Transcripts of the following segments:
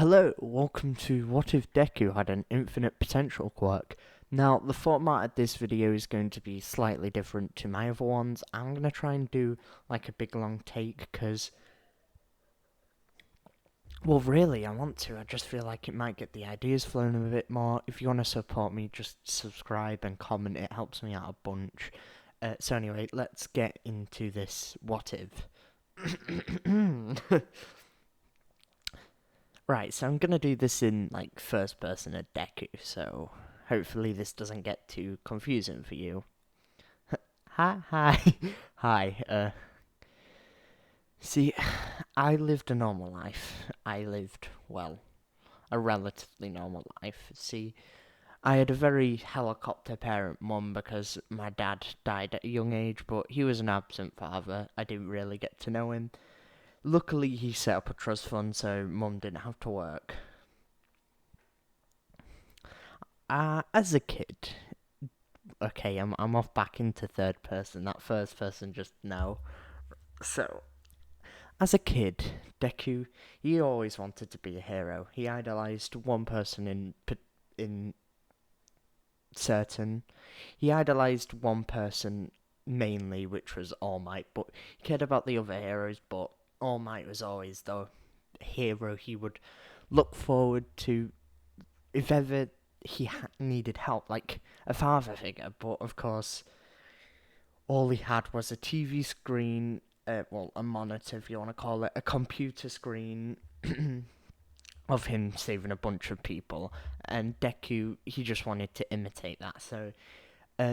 Hello, welcome to What If Deku Had an Infinite Potential quirk. Now, the format of this video is going to be slightly different to my other ones. I'm going to try and do like a big long take because, well, really, I want to. I just feel like it might get the ideas flowing a bit more. If you want to support me, just subscribe and comment. It helps me out a bunch. So anyway, let's get into this What If. Right, so I'm gonna do this in like first person at Deku, so hopefully this doesn't get too confusing for you. Hi. Hi. See, I lived a normal life. I lived, well, a relatively normal life. See, I had a very helicopter parent mum because my dad died at a young age, but he was an absent father. I didn't really get to know him. Luckily, he set up a trust fund, so mum didn't have to work. As a kid, okay, I'm off back into third person. That first person just no. So, as a kid, Deku, he always wanted to be a hero. He idolized one person in certain. He idolized one person mainly, which was All Might, but he cared about the other heroes. But All Might was always the hero he would look forward to if ever he needed help, like a father figure. But of course, all he had was a TV screen, well, a monitor, if you want to call it, a computer screen of him saving a bunch of people. And Deku, he just wanted to imitate that. So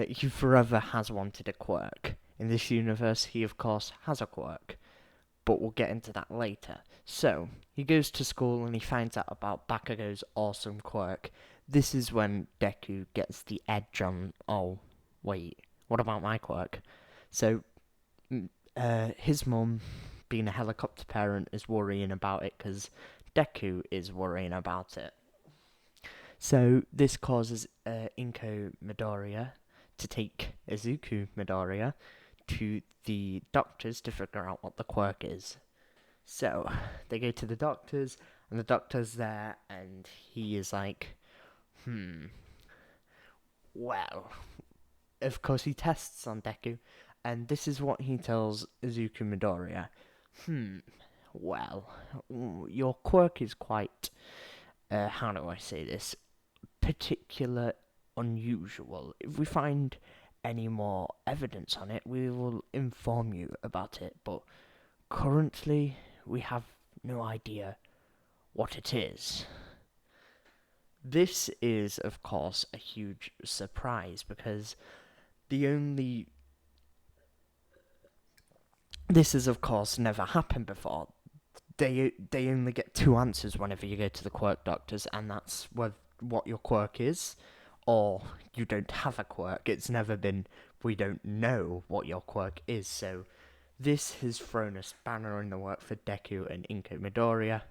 he forever has wanted a quirk. In this universe, he of course has a quirk, but we'll get into that later. So he goes to school and he finds out about Bakugo's awesome quirk. This is when Deku gets the edge on. Oh, wait, what about my quirk? So his mum, being a helicopter parent, is worrying about it because Deku is worrying about it. So this causes Inko Midoriya to take Izuku Midoriya to the doctors to figure out what the quirk is. So they go to the doctors, and the doctor's there, and he is like, well, of course he tests on Deku, and this is what he tells Izuku Midoriya. Well, your quirk is quite, how do I say this, particular, unusual. If we find any more evidence on it, we will inform you about it, but currently we have no idea what it is. This is, of course, a huge surprise because the only. This has, of course, never happened before. They only get two answers whenever you go to the quirk doctors, and that's what your quirk is, or you don't have a quirk. It's never been, we don't know what your quirk is. So this has thrown a spanner in the work for Deku and Inko Midoriya,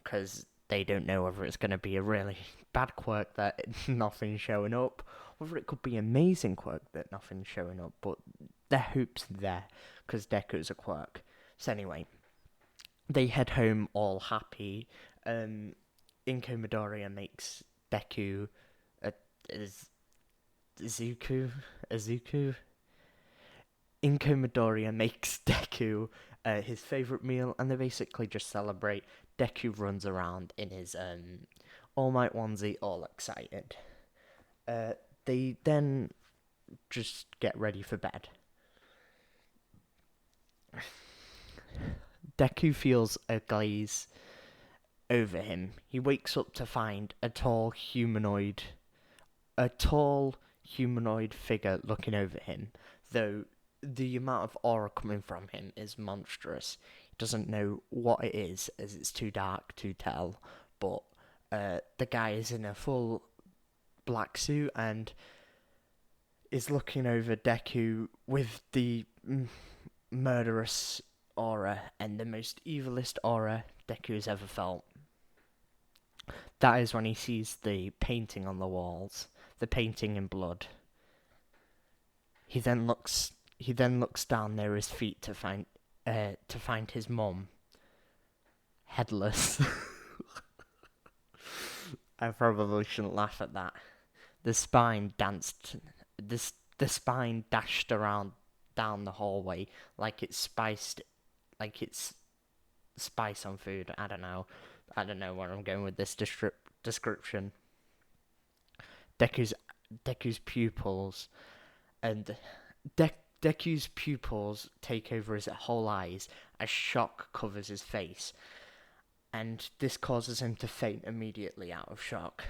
because they don't know whether it's going to be a really bad quirk that nothing's showing up, whether it could be amazing quirk that nothing's showing up, but their hope's there, because Deku's a quirk. So anyway, they head home all happy. Inko Midoriya makes Deku Izuku. Inko Midoriya makes Deku his favourite meal, and they basically just celebrate. Deku runs around in his All Might onesie, all excited. They then just get ready for bed. Deku feels a glaze over him. He wakes up to find a tall humanoid figure looking over him, though the amount of aura coming from him is monstrous. He doesn't know what it is, as it's too dark to tell, but the guy is in a full black suit and is looking over Deku with the murderous aura and the most evilest aura Deku has ever felt. That is when he sees the painting on the walls, the painting in blood. He then looks down near his feet to find his mum, headless. I probably shouldn't laugh at that. The spine danced. The spine dashed around down the hallway like it's spiced, like it's spice on food. I don't know. I don't know where I'm going with this description. Deku's Deku's pupils and Deku's pupils take over his whole eyes as shock covers his face, and this causes him to faint immediately out of shock.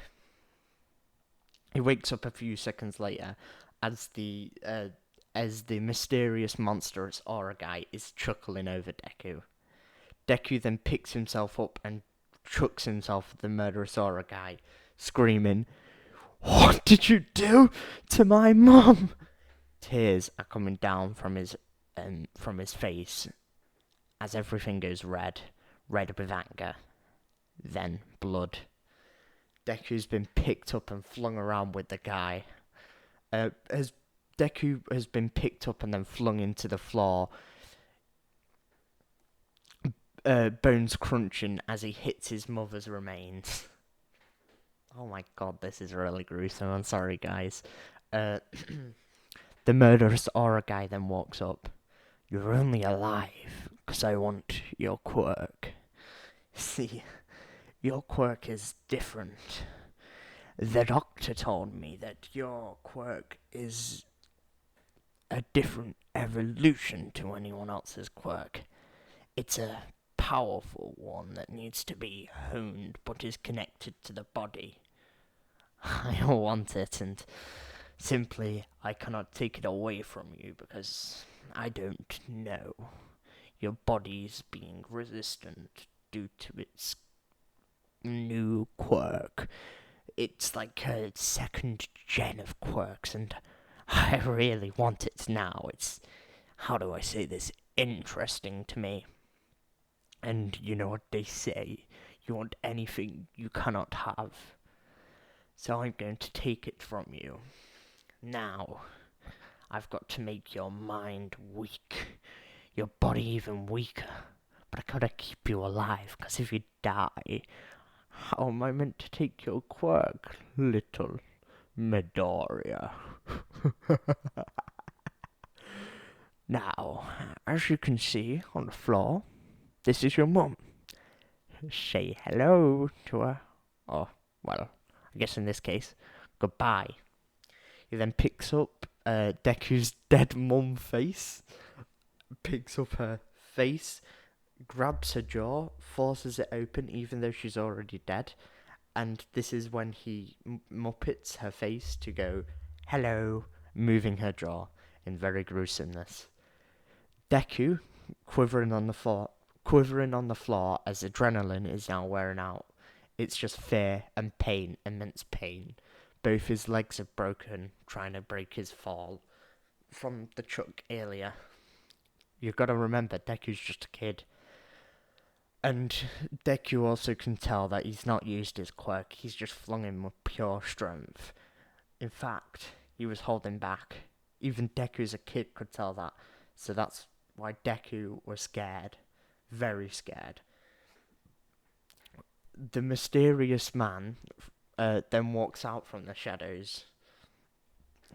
He wakes up a few seconds later as the mysterious monstrous aura guy is chuckling over Deku. Deku then picks himself up and chucks himself at the murderous aura guy, screaming, "What did you do to my mum?" Tears are coming down from his face as everything goes red with anger, then blood. Deku's been picked up and flung around with the guy. As Deku has been picked up and then flung into the floor, bones crunching as he hits his mother's remains. Oh my god, this is really gruesome. I'm sorry, guys. The murderous aura guy then walks up. "You're only alive because I want your quirk. See, your quirk is different. The doctor told me that your quirk is a different evolution to anyone else's quirk. It's a powerful one that needs to be honed but is connected to the body. I want it, and simply I cannot take it away from you because I don't know. Your body's being resistant due to its new quirk. It's like a second gen of quirks, and I really want it now. It's, how do I say this, interesting to me. And you know what they say, you want anything you cannot have. So I'm going to take it from you. Now, I've got to make your mind weak, your body even weaker. But I gotta keep you alive, because if you die, how am I meant to take your quirk, little Midoriya?" Now, as you can see on the floor, this is your mum. Say hello to her. Or, well, I guess in this case, goodbye. He then picks up Deku's dead mum face, picks up her face, grabs her jaw, forces it open even though she's already dead, and this is when he muppets her face to go, "Hello," moving her jaw in very gruesomeness. Deku, quivering on the floor as adrenaline is now wearing out. It's just fear and pain, immense pain. Both his legs are broken, trying to break his fall from the chuck earlier. You've got to remember, Deku's just a kid. And Deku also can tell that he's not used his quirk, he's just flung him with pure strength. In fact, he was holding back. Even Deku as a kid could tell that. So that's why Deku was scared. Very scared. The mysterious man then walks out from the shadows.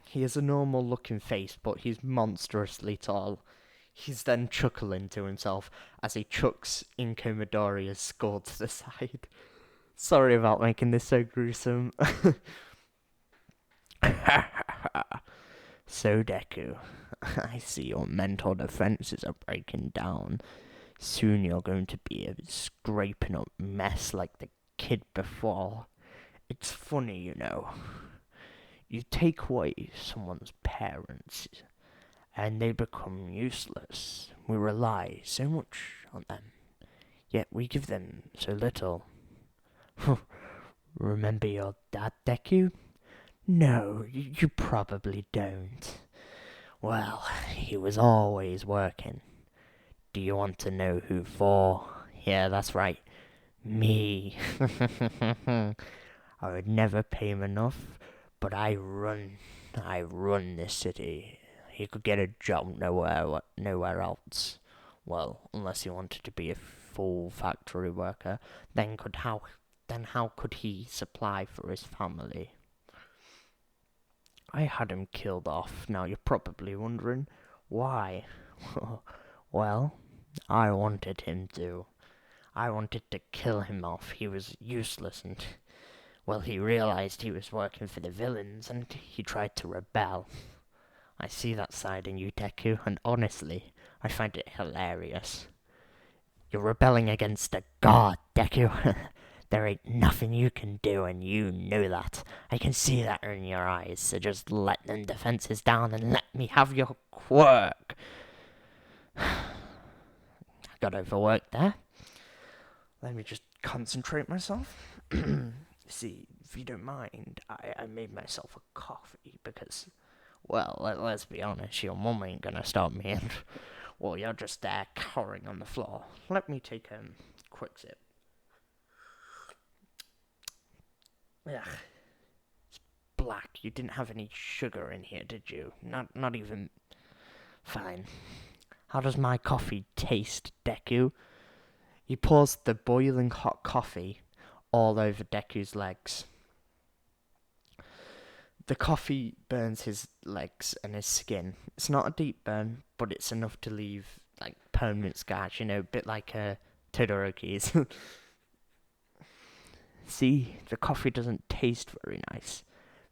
He has a normal looking face, but he's monstrously tall. He's then chuckling to himself as he chucks Inko Midoriya's skull to the side. Sorry about making this so gruesome. So Deku, I see your mental defenses are breaking down. Soon you're going to be a scraping up mess like the kid before. It's funny, you know. You take away someone's parents and they become useless. We rely so much on them, yet we give them so little. Remember your dad, Deku? No, you probably don't. Well, he was always working. Do you want to know who for? Yeah, that's right. Me. I would never pay him enough, but I run this city. He could get a job nowhere else. Well, unless he wanted to be a full factory worker, then could how then how could he supply for his family? I had him killed off. Now you're probably wondering, why? Well, I wanted him to. I wanted to kill him off. He was useless and, well, he realized he was working for the villains and he tried to rebel. I see that side in you, Deku, and honestly, I find it hilarious. You're rebelling against a god, Deku. There ain't nothing you can do, and you know that. I can see that in your eyes, so just let them defenses down and let me have your quirk. I got overworked there. Let me just concentrate myself. See, if you don't mind, I made myself a coffee because, well, let's be honest, your mum ain't gonna stop me and, well, you're just there cowering on the floor. Let me take a quick sip. Ugh. It's black. You didn't have any sugar in here, did you? Not even... Fine. How does my coffee taste, Deku? He pours the boiling hot coffee all over Deku's legs. The coffee burns his legs and his skin. It's not a deep burn, but it's enough to leave, like, permanent scars, you know, a bit like Todoroki's. See, the coffee doesn't taste very nice.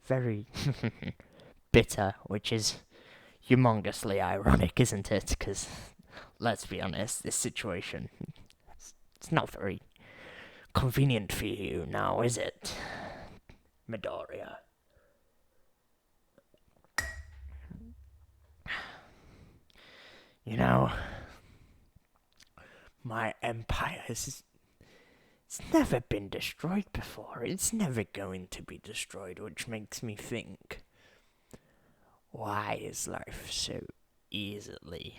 Very bitter, which is humongously ironic, isn't it? Because, let's be honest, this situation, it's not very convenient for you now, is it, Midoriya? You know, my empire it's never been destroyed before. It's never going to be destroyed, which makes me think, why is life so easily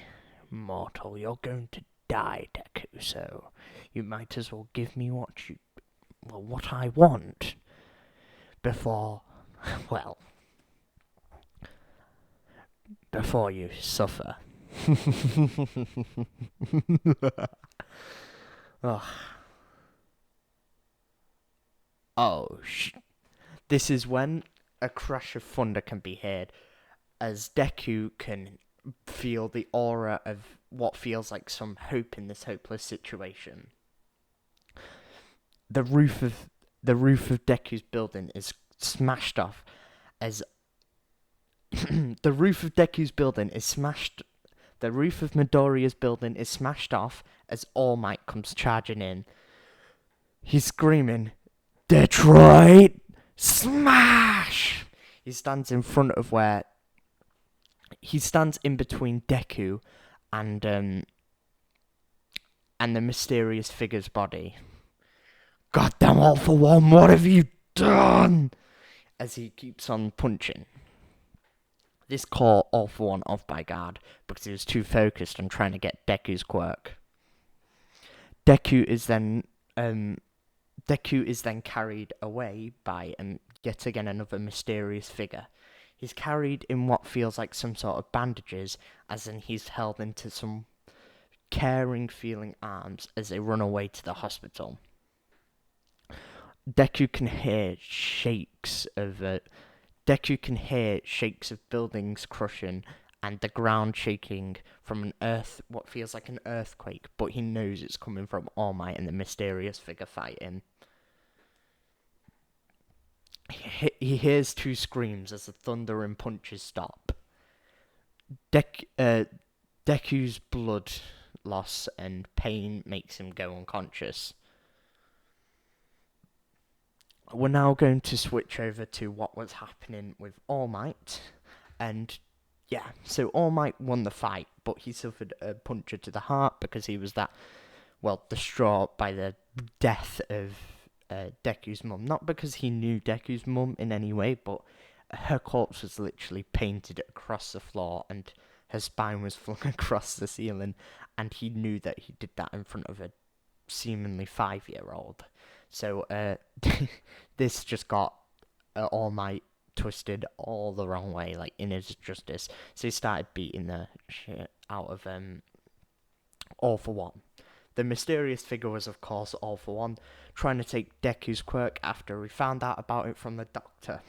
mortal? You're going to die, Deku, so you might as well give me what I want before, well, before you suffer. Oh, this is when a crash of thunder can be heard, as Deku can feel the aura of what feels like some hope in this hopeless situation. The roof of Deku's building is smashed off as the roof of Midoriya's building is smashed off as All Might comes charging in. He's screaming, "Detroit, smash!" He stands in between Deku and the mysterious figure's body. "Goddamn All for One, what have you done?" As he keeps on punching. This caught All for One off by guard because he was too focused on trying to get Deku's quirk. Deku is then carried away by yet again another mysterious figure. He's carried in what feels like some sort of bandages, as in he's held into some caring feeling arms as they run away to the hospital. Deku can hear shakes of buildings crushing and the ground shaking from what feels like an earthquake, but he knows it's coming from All Might and the mysterious figure fighting. He hears two screams as the thunder and punches stop. Deku's blood loss and pain makes him go unconscious. We're now going to switch over to what was happening with All Might, and yeah, so All Might won the fight, but he suffered a puncture to the heart because he was distraught by the death of Deku's mum. Not because he knew Deku's mum in any way, but her corpse was literally painted across the floor and her spine was flung across the ceiling, and he knew that he did that in front of a seemingly 5-year-old. So this just got All Might twisted all the wrong way, like in his justice. So he started beating the shit out of All for One. The mysterious figure was, of course, All For One, trying to take Deku's quirk after he found out about it from the doctor.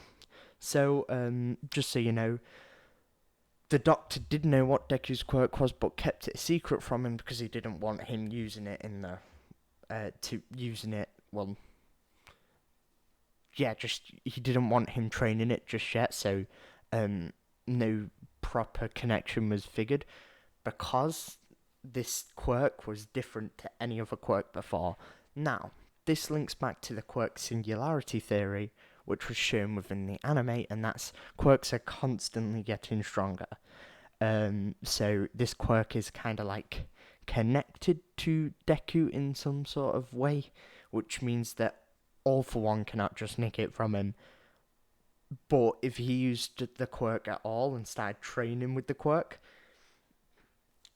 So, just so you know, the doctor did know what Deku's quirk was, but kept it a secret from him because he didn't want him using it in the, just, he didn't want him training it just yet, so, no proper connection was figured, because this quirk was different to any other quirk before. Now, this links back to the quirk singularity theory, which was shown within the anime, and that's quirks are constantly getting stronger. So this quirk is kind of like connected to Deku in some sort of way, which means that All For One cannot just nick it from him. But if he used the quirk at all and started training with the quirk,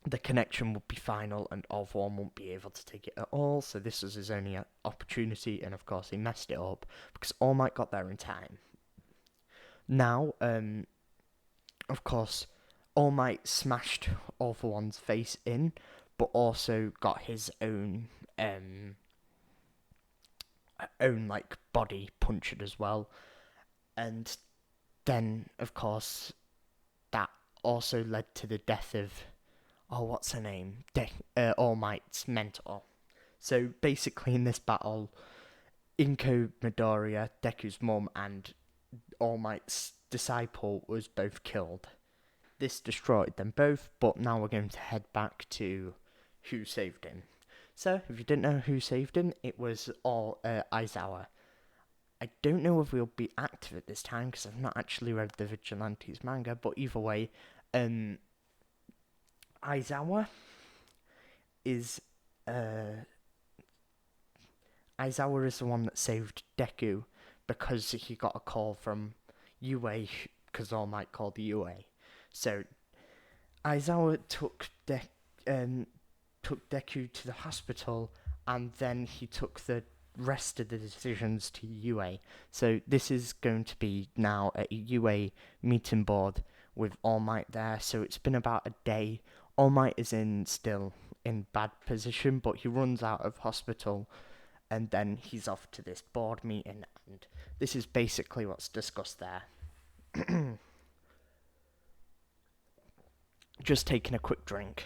the connection would be final and All For One won't be able to take it at all. So this was his only opportunity, and of course he messed it up because All Might got there in time. Now, of course, All Might smashed All For One's face in, but also got his own like body punctured as well, and then of course that also led to the death of what's her name? All Might's mentor. So basically, in this battle, Inko Midoriya, Deku's mum, and All Might's disciple was both killed. This destroyed them both, but now we're going to head back to who saved him. So, if you didn't know who saved him, it was Aizawa. I don't know if we'll be active at this time because I've not actually read the Vigilantes manga, but either way, Aizawa is Aizawa is the one that saved Deku because he got a call from UA, because All Might called the UA. So Aizawa took Deku to the hospital, and then he took the rest of the decisions to UA. So this is going to be now a UA meeting board with All Might there. So it's been about a day. All Might is still in bad position, but he runs out of hospital, and then he's off to this board meeting, and this is basically what's discussed there. Just taking a quick drink.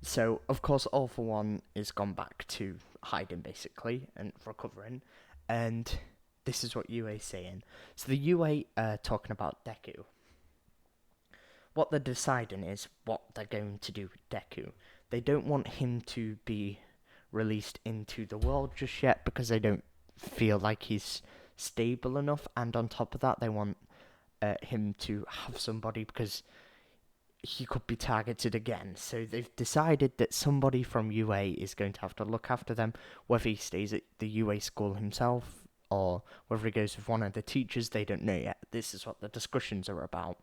So, of course, All For One is gone back to hiding, basically, and recovering, and this is what UA's saying. So the UA are talking about Deku. What they're deciding is what they're going to do with Deku. They don't want him to be released into the world just yet because they don't feel like he's stable enough, and on top of that, they want him to have somebody because he could be targeted again. So they've decided that somebody from UA is going to have to look after them, whether he stays at the UA school himself or whether he goes with one of the teachers. They don't know yet. This is what the discussions are about.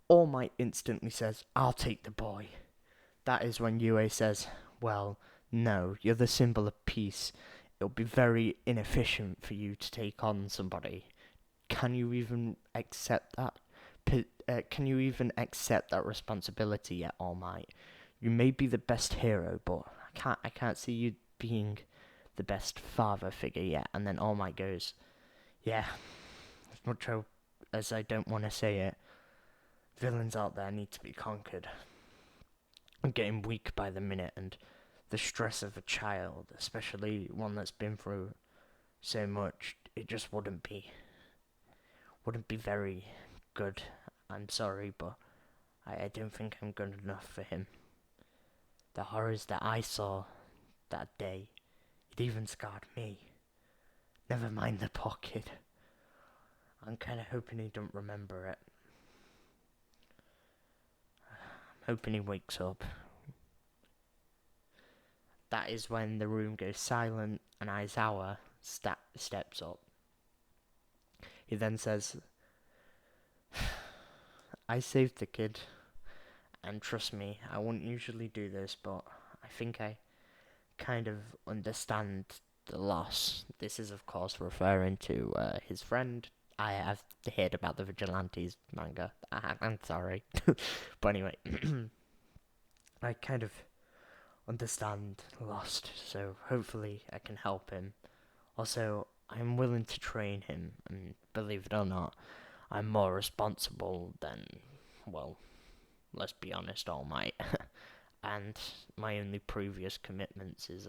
All Might instantly says, "I'll take the boy." That is when UA says, "Well, no, you're the symbol of peace. It'll be very inefficient for you to take on somebody. Can you even accept that? Can you even accept that responsibility yet, All Might? You may be the best hero, but I can't see you being the best father figure yet." And then All Might goes, "Yeah, as much as I don't want to say it, villains out there need to be conquered. I'm getting weak by the minute, and the stress of a child, especially one that's been through so much, it just wouldn't be very good. I'm sorry, but I don't think I'm good enough for him. The horrors that I saw that day, it even scarred me. Never mind the poor kid. I'm kind of hoping he don't remember it. I'm hoping he wakes up." That is when the room goes silent and Aizawa steps up. He then says, "I saved the kid, and trust me, I wouldn't usually do this, but I think I kind of understand the loss." This is, of course, referring to his friend. I have heard about the Vigilantes manga. I'm sorry. But anyway, I kind of understand Lost, so hopefully I can help him. Also, I'm willing to train him, and believe it or not, I'm more responsible than, well, let's be honest, All Might. And my only previous commitments is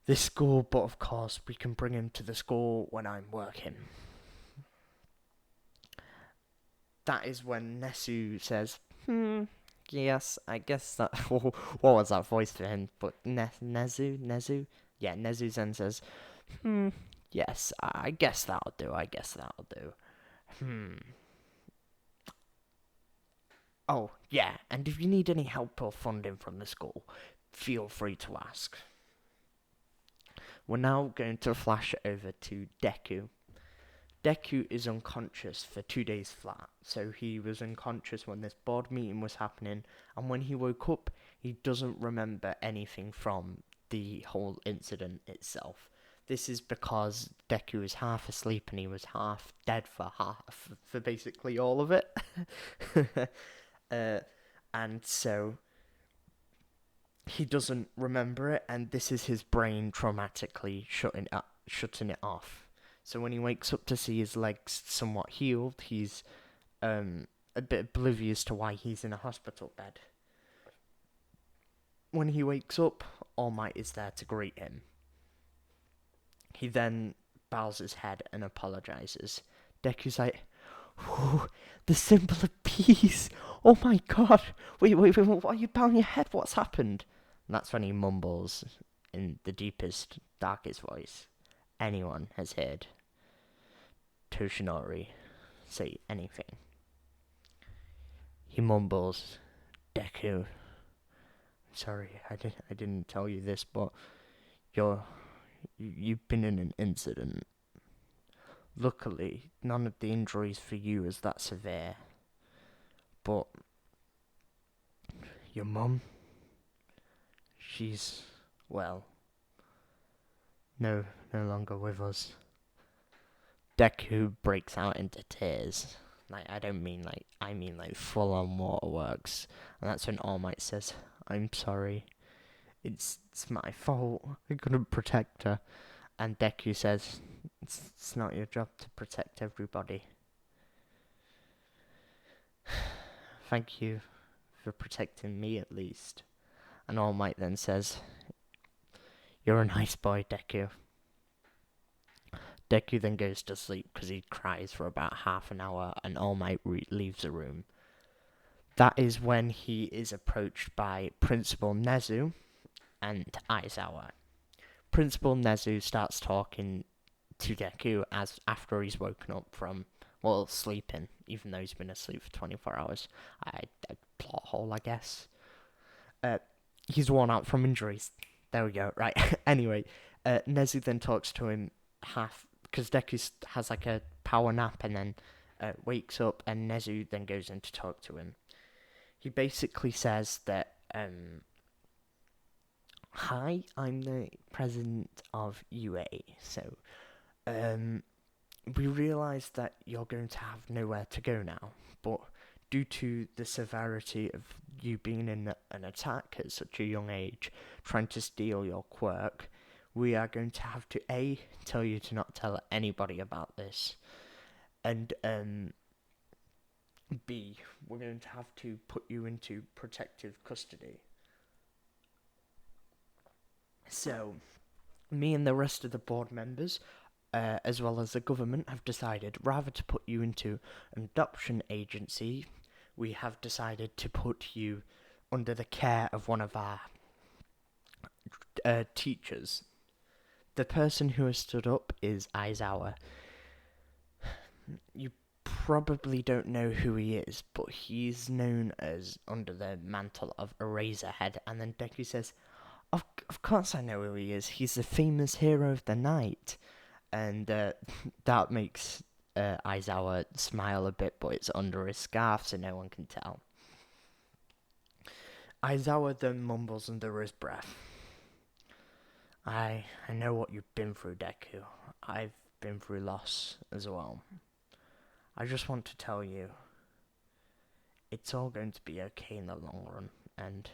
this school, but of course we can bring him to the school when I'm working. That is when Nesu says, yes, I guess that. What was that voice for him? But Nezu? Yeah, Nezu then says, yes, I guess that'll do, I guess that'll do. Oh, yeah, and if you need any help or funding from the school, feel free to ask. We're now going to flash over to Deku. Deku is unconscious for 2 days flat, so he was unconscious when this board meeting was happening, and when he woke up, he doesn't remember anything from the whole incident itself. This is because Deku is half asleep and he was half dead for basically all of it. And so he doesn't remember it, and this is his brain traumatically shutting it off. So when he wakes up to see his legs somewhat healed, he's a bit oblivious to why he's in a hospital bed. When he wakes up, All Might is there to greet him. He then bows his head and apologizes. Deku's like, the symbol of peace. Oh my god. Wait, why are you bowing your head? What's happened? And that's when he mumbles in the deepest, darkest voice anyone has heard Toshinori say anything. He mumbles, Deku, sorry, I didn't tell you this, but you've been in an incident. Luckily, none of the injuries for you is that severe. But your mum, she's, well, no longer with us. Deku breaks out into tears. I mean full on waterworks. And that's when All Might says, I'm sorry. It's my fault. I couldn't protect her. And Deku says, it's not your job to protect everybody. Thank you for protecting me at least. And All Might then says, you're a nice boy, Deku. Deku then goes to sleep because he cries for about half an hour, and All Might leaves the room. That is when he is approached by Principal Nezu and Aizawa. Principal Nezu starts talking to Deku after he's woken up from, well, sleeping, even though he's been asleep for 24 hours. A plot hole, I guess. He's worn out from injuries. There we go, right. Anyway, Nezu then talks to him because Deku has like a power nap and then wakes up, and Nezu then goes in to talk to him. He basically says that, hi, I'm the president of UA, so we realise that you're going to have nowhere to go now, but due to the severity of you being in an attack at such a young age, trying to steal your quirk, we are going to have to A, tell you to not tell anybody about this, and B, we're going to have to put you into protective custody. So, me and the rest of the board members, as well as the government, have decided rather to put you into an adoption agency, we have decided to put you under the care of one of our teachers. The person who has stood up is Aizawa. You probably don't know who he is, but he's known as under the mantle of Eraserhead. And then Deku says, of course I know who he is. He's the famous hero of the night. And that makes Aizawa smile a bit, but it's under his scarf, so no one can tell. Aizawa then mumbles under his breath, I know what you've been through, Deku. I've been through loss as well. I just want to tell you, it's all going to be okay in the long run, and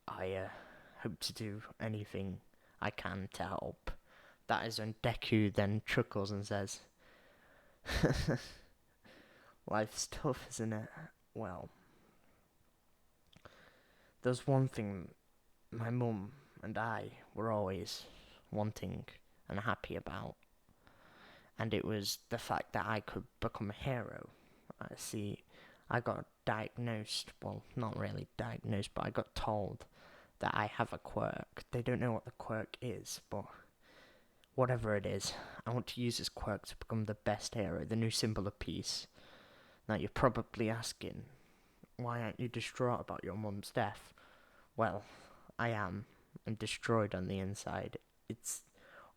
I hope to do anything I can to help. That is when Deku then chuckles and says, life's tough, isn't it? Well, there's one thing my mum and I were always wanting and happy about, and it was the fact that I could become a hero. I got diagnosed, well, not really diagnosed, but I got told that I have a quirk. They don't know what the quirk is, but whatever it is, I want to use this quirk to become the best hero, the new symbol of peace. Now you're probably asking, why aren't you distraught about your mum's death? Well, I am. I'm destroyed on the inside. It's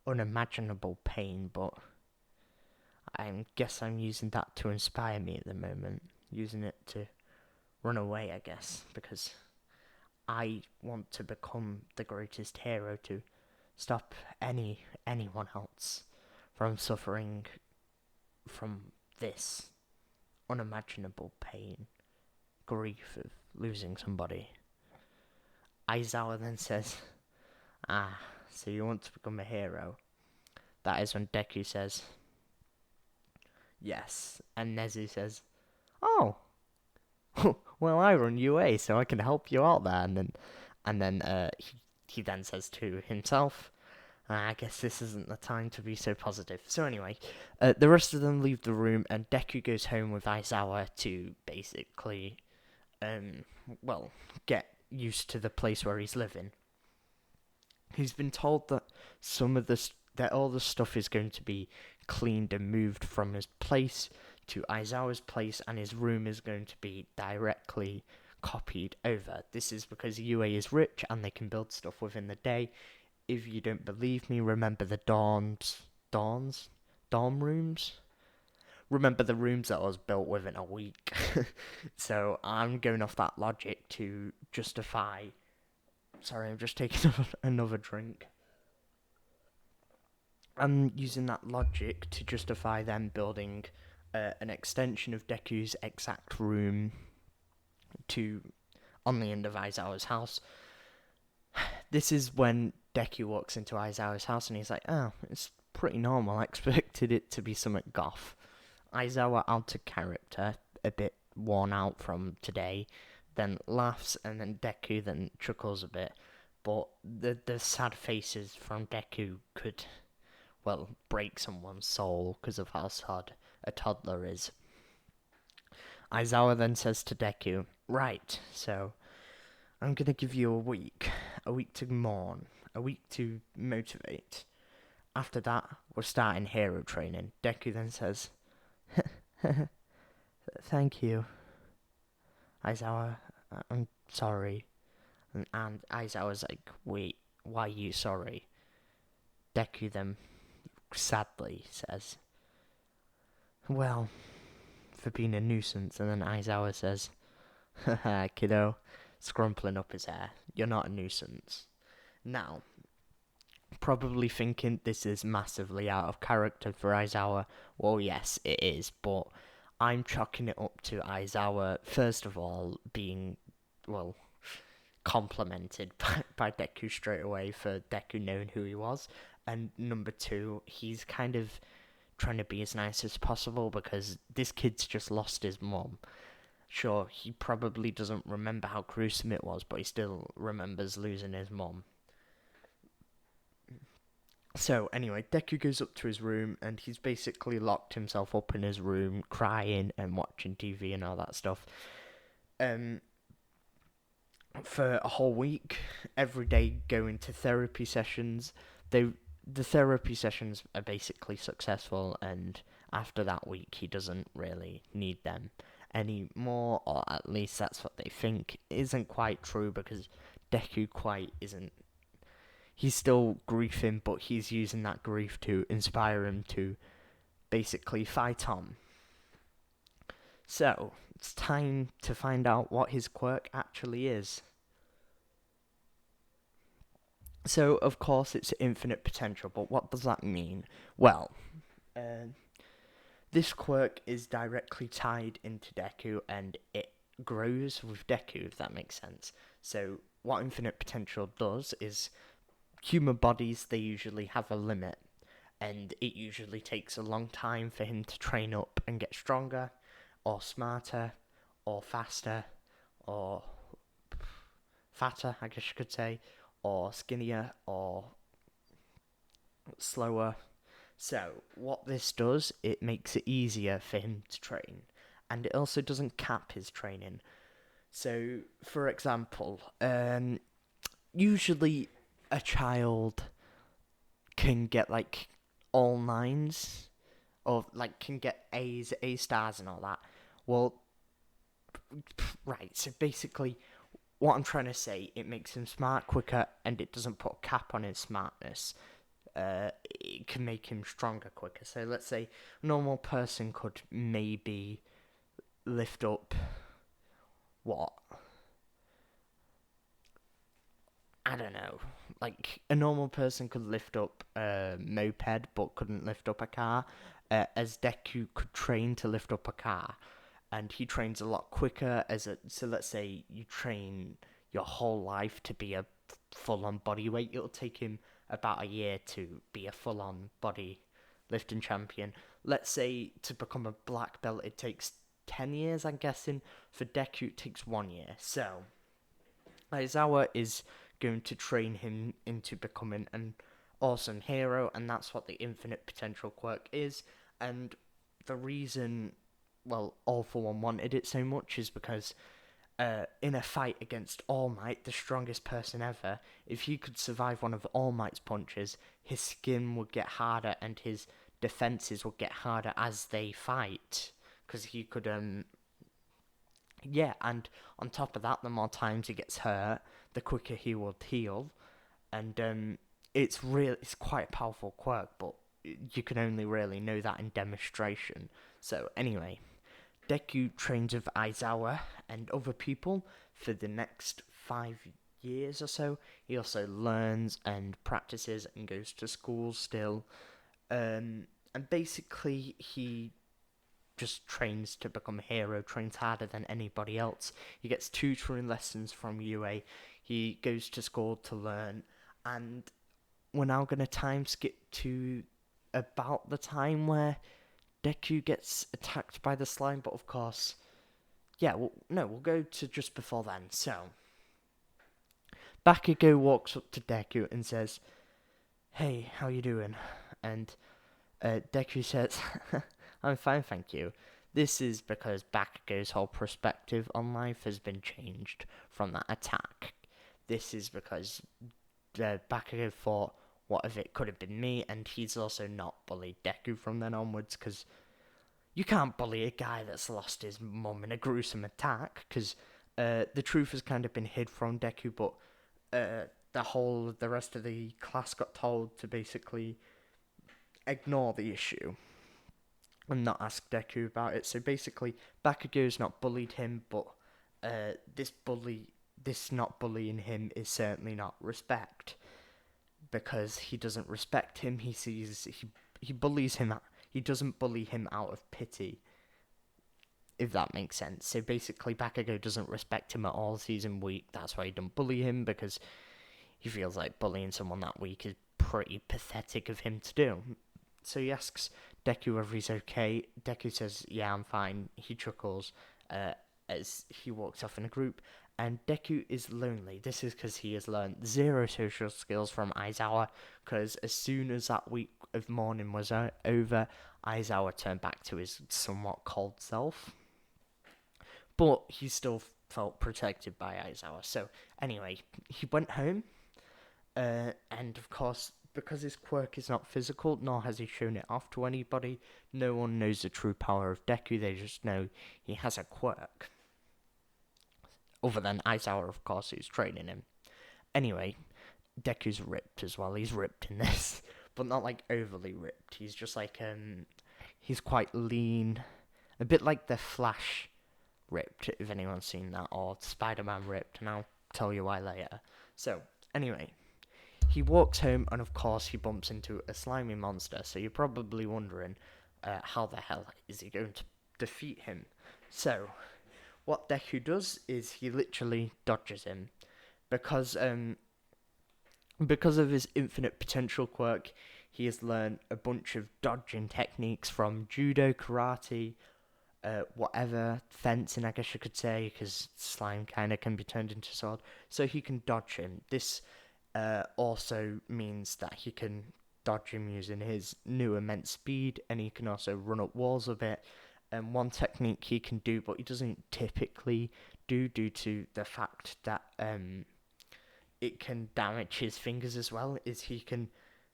unimaginable pain, but I guess I'm using that to inspire me at the moment. Using it to run away, I guess, because I want to become the greatest hero to stop anyone else from suffering from this unimaginable pain, grief of losing somebody. Aizawa then says, "Ah, so you want to become a hero?" That is when Deku says, "Yes," and Nezu says, "Oh, well, I run UA, so I can help you out there." And then he then says to himself, I guess this isn't the time to be so positive. So anyway, the rest of them leave the room, and Deku goes home with Aizawa to basically, well, get used to the place where he's living. He's been told that that all the stuff is going to be cleaned and moved from his place to Aizawa's place, and his room is going to be directly copied over. This is because UA is rich and they can build stuff within the day. If you don't believe me, remember the dorm rooms? Remember the rooms that was built within a week. So I'm going off that logic to justify. Sorry, I'm just taking another drink. I'm using that logic to justify them building an extension of Deku's exact room to on the end of Aizawa's house. This is when Deku walks into Aizawa's house and he's like, "Oh, it's pretty normal. I expected it to be something goth." Aizawa, out of character, a bit worn out from today, then laughs, and then Deku then chuckles a bit. But the sad faces from Deku could, well, break someone's soul because of how sad a toddler is. Aizawa then says to Deku, "Right, so I'm gonna give you a week to mourn, a week to motivate. After that, we're starting hero training." Deku then says, "Thank you, Aizawa. I'm sorry." And Aizawa's like, "Wait, why are you sorry?" Deku then sadly says, "Well, for being a nuisance." And then Aizawa says, "Haha, kiddo," scrumpling up his hair, "you're not a nuisance." Now, probably thinking this is massively out of character for Aizawa. Well, yes, it is, but I'm chalking it up to Aizawa, first of all, being, well, complimented by Deku straight away for Deku knowing who he was. And number two, he's kind of trying to be as nice as possible because this kid's just lost his mum. Sure, he probably doesn't remember how gruesome it was, but he still remembers losing his mum. So, anyway, Deku goes up to his room and he's basically locked himself up in his room, crying and watching TV and all that stuff. For a whole week, every day going to therapy sessions. The therapy sessions are basically successful, and after that week, he doesn't really need them anymore, or at least that's what they think. It isn't quite true because Deku quite isn't. He's still grieving, but he's using that grief to inspire him to basically fight on. So, it's time to find out what his quirk actually is. So, of course, it's infinite potential, but what does that mean? Well, this quirk is directly tied into Deku, and it grows with Deku, if that makes sense. So, what infinite potential does is human bodies, they usually have a limit, and it usually takes a long time for him to train up and get stronger, or smarter, or faster, or fatter, I guess you could say, or skinnier, or slower. So, what this does, it makes it easier for him to train, and it also doesn't cap his training. So, for example, usually a child can get like all nines, or like can get A's, A stars, and all that. Well, right. So basically, what I'm trying to say, it makes him smart quicker, and it doesn't put a cap on his smartness. It can make him stronger quicker. So let's say a normal person could maybe lift up what? I don't know. Like a normal person could lift up a moped, but couldn't lift up a car. As Deku could train to lift up a car, and he trains a lot quicker. So let's say you train your whole life to be a full-on body weight. It'll take him about a year to be a full-on body lifting champion. Let's say to become a black belt, it takes 10 years. I'm guessing for Deku, it takes 1 year. So Aizawa is going to train him into becoming an awesome hero, and that's what the infinite potential quirk is. And the reason, well, All For One wanted it so much is because in a fight against All Might, the strongest person ever, if he could survive one of All Might's punches, his skin would get harder and his defenses would get harder as they fight. Because he could, yeah, and on top of that, the more times he gets hurt, the quicker he will heal. And it's quite a powerful quirk, but you can only really know that in demonstration. So anyway, Deku trains with Aizawa and other people for the next 5 years or so. He also learns and practices and goes to school still. And basically, he just trains to become a hero, trains harder than anybody else. He gets tutoring lessons from UA. He goes to school to learn. And we're now going to time skip to about the time where Deku gets attacked by the slime, but of course, yeah, we'll go to just before then. So, Bakugo walks up to Deku and says, "Hey, how you doing?" And Deku says, "I'm fine, thank you." This is because Bakugo's whole perspective on life has been changed from that attack. This is because Bakugo thought, what if it could have been me? And he's also not bullied Deku from then onwards, because you can't bully a guy that's lost his mum in a gruesome attack, because the truth has kind of been hid from Deku, but the rest of the class got told to basically ignore the issue and not ask Deku about it. So basically, Bakugo's not bullied him, but this not bullying him is certainly not respect, because he doesn't respect him. He bullies him. He doesn't bully him out of pity, if that makes sense. So basically, Bakugo doesn't respect him at all. Sees him weak. That's why he don't bully him, because he feels like bullying someone that weak is pretty pathetic of him to do. So he asks Deku whether he's okay. Deku says, "Yeah, I'm fine." He chuckles as he walks off in a group. And Deku is lonely. This is because he has learned zero social skills from Aizawa, because as soon as that week of mourning was over, Aizawa turned back to his somewhat cold self. But he still felt protected by Aizawa. So anyway, he went home, and of course, because his quirk is not physical, nor has he shown it off to anybody, no one knows the true power of Deku. They just know he has a quirk. Other than Aizawa, of course, who's training him. Anyway, Deku's ripped as well. He's ripped in this, but not like overly ripped. He's just like he's quite lean, a bit like the Flash ripped, if anyone's seen that, or Spider-Man ripped, and I'll tell you why later. So anyway, he walks home, and of course he bumps into a slimy monster. So you're probably wondering, how the hell is he going to defeat him? So what Deku does is he literally dodges him. because because of his infinite potential quirk, he has learned a bunch of dodging techniques from judo, karate, whatever, fencing, I guess you could say, because slime kind of can be turned into sword. So he can dodge him. This also means that he can dodge him using his new immense speed, and he can also run up walls a bit. And one technique he can do, but he doesn't typically do due to the fact that it can damage his fingers as well, is he can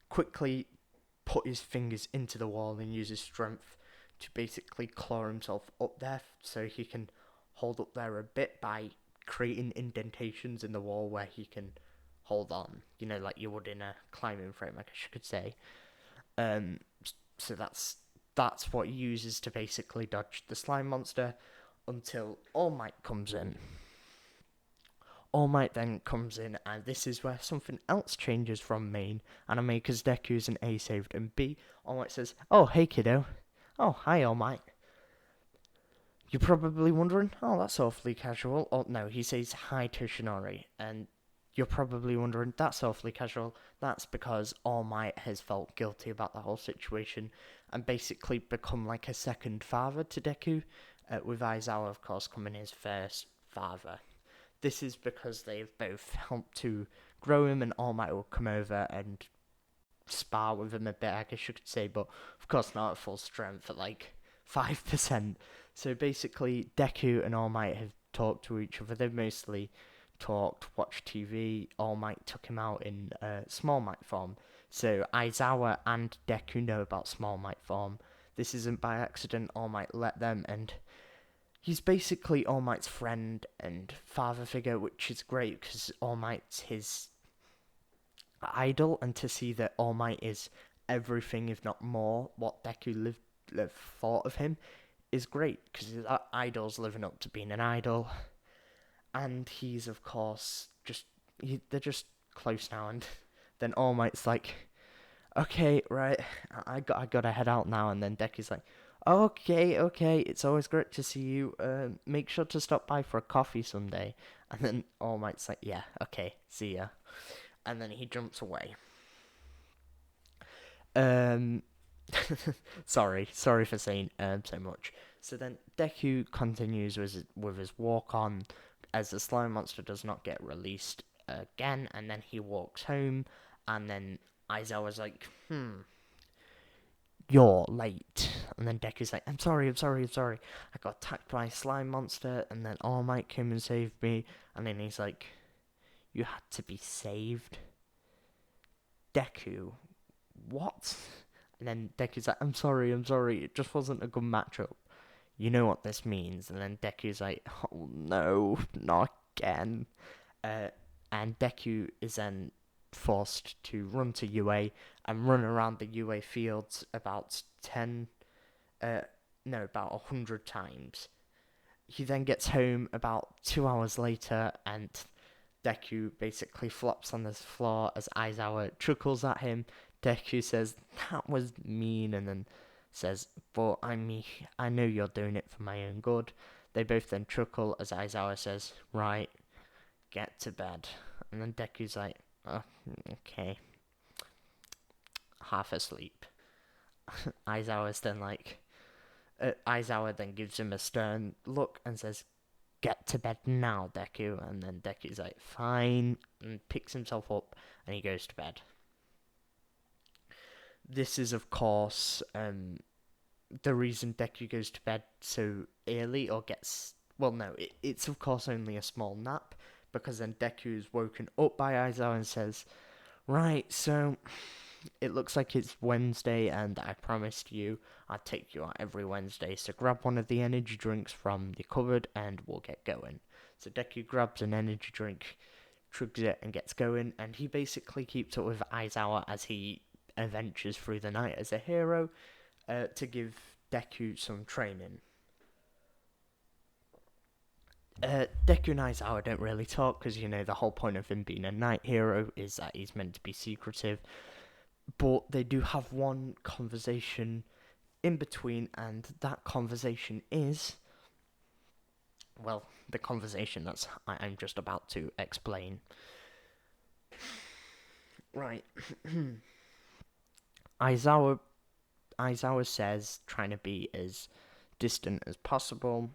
quickly put his fingers into the wall and use his strength to basically claw himself up there, so he can hold up there a bit by creating indentations in the wall where he can hold on, like you would in a climbing frame, I guess you could say. Um, so that's what he uses to basically dodge the slime monster until All Might comes in. All Might then comes in, and this is where something else changes from main anime, because Deku's an A saved, and B, All Might says, "Oh, hey kiddo." "Oh, hi All Might." You're probably wondering, "Oh, that's awfully casual." Oh, no, he says hi to Shinori, and you're probably wondering, "That's awfully casual." That's because All Might has felt guilty about the whole situation and basically become like a second father to Deku, with Aizawa, of course, coming his first father. This is because they've both helped to grow him, and All Might will come over and spar with him a bit, I guess you could say, but of course not at full strength, at like 5%. So basically, Deku and All Might have talked to each other. They've mostly talked, watched TV. All Might took him out in Small Might form. So Aizawa and Deku know about Small Might form. This isn't by accident. All Might let them, and he's basically All Might's friend and father figure, which is great because All Might's his idol, and to see that All Might is everything, if not more, what Deku thought of him is great because his idol's living up to being an idol, and he's of course they're just close now, and then All Might's like, "Okay, right, I gotta head out now," and then Deku's like, okay, it's always great to see you. Make sure to stop by for a coffee someday." And then All Might's like, "Yeah, okay, see ya," and then he jumps away. Um, sorry for saying so much. So then Deku continues with his walk on, as the slime monster does not get released again, and then he walks home, and then Aizawa's like, "You're late." And then Deku's like, I'm sorry. I got attacked by a slime monster, and then All Might came and saved me." And then he's like, "You had to be saved?" Deku, what? And then Deku's like, I'm sorry, it just wasn't a good matchup. You know what this means." And then Deku's like, "Oh no, not again." Uh, and Deku is then forced to run to UA and run around the UA fields about 10, no, about 100 times. He then gets home about 2 hours later, and Deku basically flops on the floor as Aizawa chuckles at him. Deku says, "That was mean," and then says, "But I know you're doing it for my own good." They both then chuckle as Aizawa says, "Right, get to bed." And then Deku's like, "Oh, okay," half asleep. Aizawa then gives him a stern look and says, "Get to bed now, Deku." And then Deku's like, "Fine," and picks himself up and he goes to bed. This is, of course, the reason Deku goes to bed so early, or gets. Well, no, it's of course only a small nap, because then Deku is woken up by Aizawa and says, "Right, so it looks like it's Wednesday, and I promised you I'd take you out every Wednesday, so grab one of the energy drinks from the cupboard and we'll get going." So Deku grabs an energy drink, chugs it, and gets going, and he basically keeps up with Aizawa as he adventures through the night as a hero, to give Deku some training. Deku and Aizawa don't really talk because, the whole point of him being a night hero is that he's meant to be secretive. But they do have one conversation in between, and that conversation is well, the conversation I'm just about to explain. Right. Aizawa Aizawa says trying to be as distant as possible.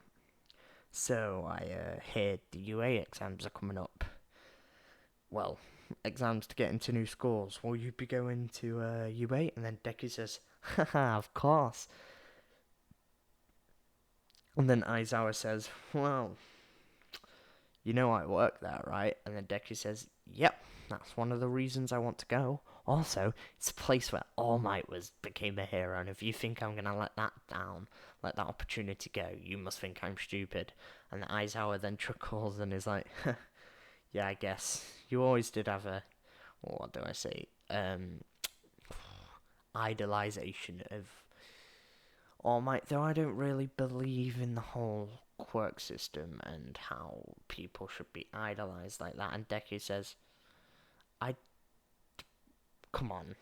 So I hear the UA exams are coming up. Well, exams to get into new schools. Will you be going to UA? And then Deku says, haha, of course. And then Aizawa says, well, you know I work there, right? And then Deku says, yep, that's one of the reasons I want to go. Also, it's a place where All Might became a hero, and if you think I'm gonna let that down, let that opportunity go, you must think I'm stupid. And Aizawa then chuckles and is like, yeah, I guess. You always did have what do I say, idolization of All Might, though I don't really believe in the whole quirk system and how people should be idolized like that. And Deku says, I. Come on.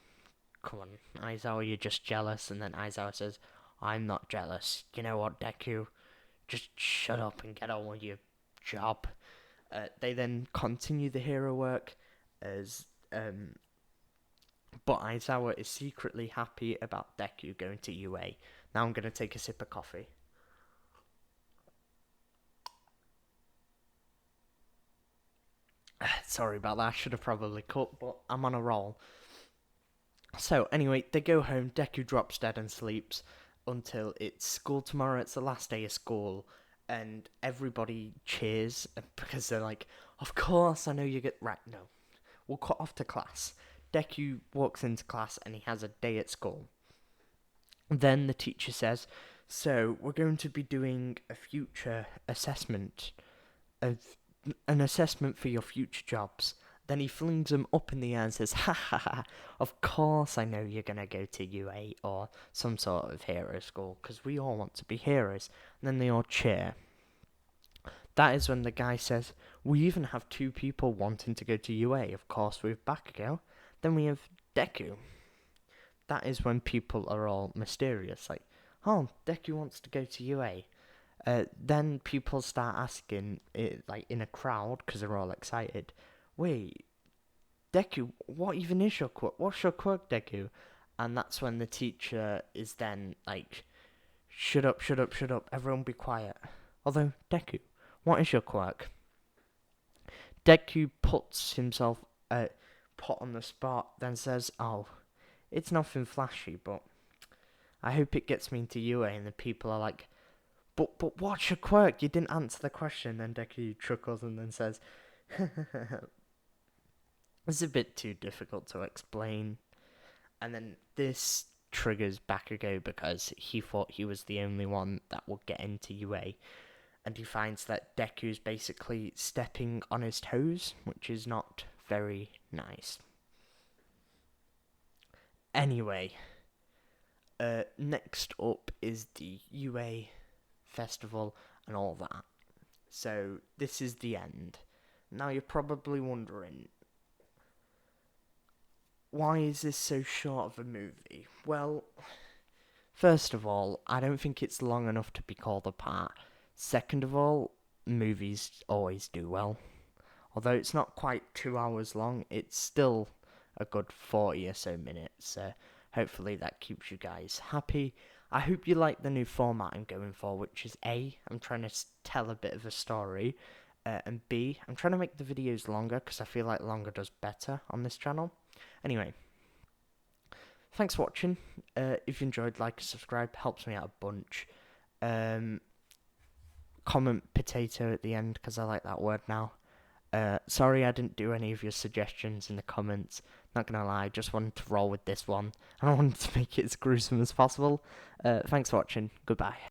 Come on. Aizawa, you're just jealous. And then Aizawa says, I'm not jealous. You know what, Deku? Just shut up and get on with your job. They then continue the hero work as. But Aizawa is secretly happy about Deku going to UA. Now I'm going to take a sip of coffee. Sorry about that, I should have probably cut, but I'm on a roll. So, anyway, they go home, Deku drops dead and sleeps until it's school tomorrow. It's the last day of school, and everybody cheers because they're like, of course, I know you get. Right, no. We'll cut off to class. Deku walks into class and he has a day at school. Then the teacher says, so we're going to be doing a future assessment of an assessment for your future jobs. Then he flings them up in the air and says, ha ha ha, of course I know you're going to go to UA or some sort of hero school, because we all want to be heroes. And then they all cheer. That is when the guy says, we even have two people wanting to go to UA. Of course, we have Bakugo. Then we have Deku. That is when people are all mysterious, like, oh, Deku wants to go to UA. Then people start asking, like in a crowd, because they're all excited, wait, Deku, what even is your quirk? What's your quirk, Deku? And that's when the teacher is then like, shut up, shut up, shut up, everyone be quiet. Although, Deku, what is your quirk? Deku puts himself put on the spot, then says, oh, it's nothing flashy, but I hope it gets me into UA. And the people are like, but what's your quirk? You didn't answer the question. Then Deku chuckles and then says, it's a bit too difficult to explain. And then this triggers Bakugo because he thought he was the only one that would get into UA. And he finds that Deku's basically stepping on his toes, which is not very nice. Anyway, next up is the UA festival and all that. So this is the end. Now you're probably wondering, why is this so short of a movie? Well, first of all, I don't think it's long enough to be called a part. Second of all, movies always do well. Although it's not quite 2 hours long, it's still a good 40 or so minutes. Hopefully that keeps you guys happy. I hope you like the new format I'm going for, which is A, I'm trying to tell a bit of a story, and B, I'm trying to make the videos longer because I feel like longer does better on this channel. Anyway, thanks for watching. If you enjoyed, like and subscribe, helps me out a bunch. Comment potato at the end because I like that word now. Sorry I didn't do any of your suggestions in the comments. Not gonna lie, just wanted to roll with this one. And I wanted to make it as gruesome as possible. Thanks for watching. Goodbye.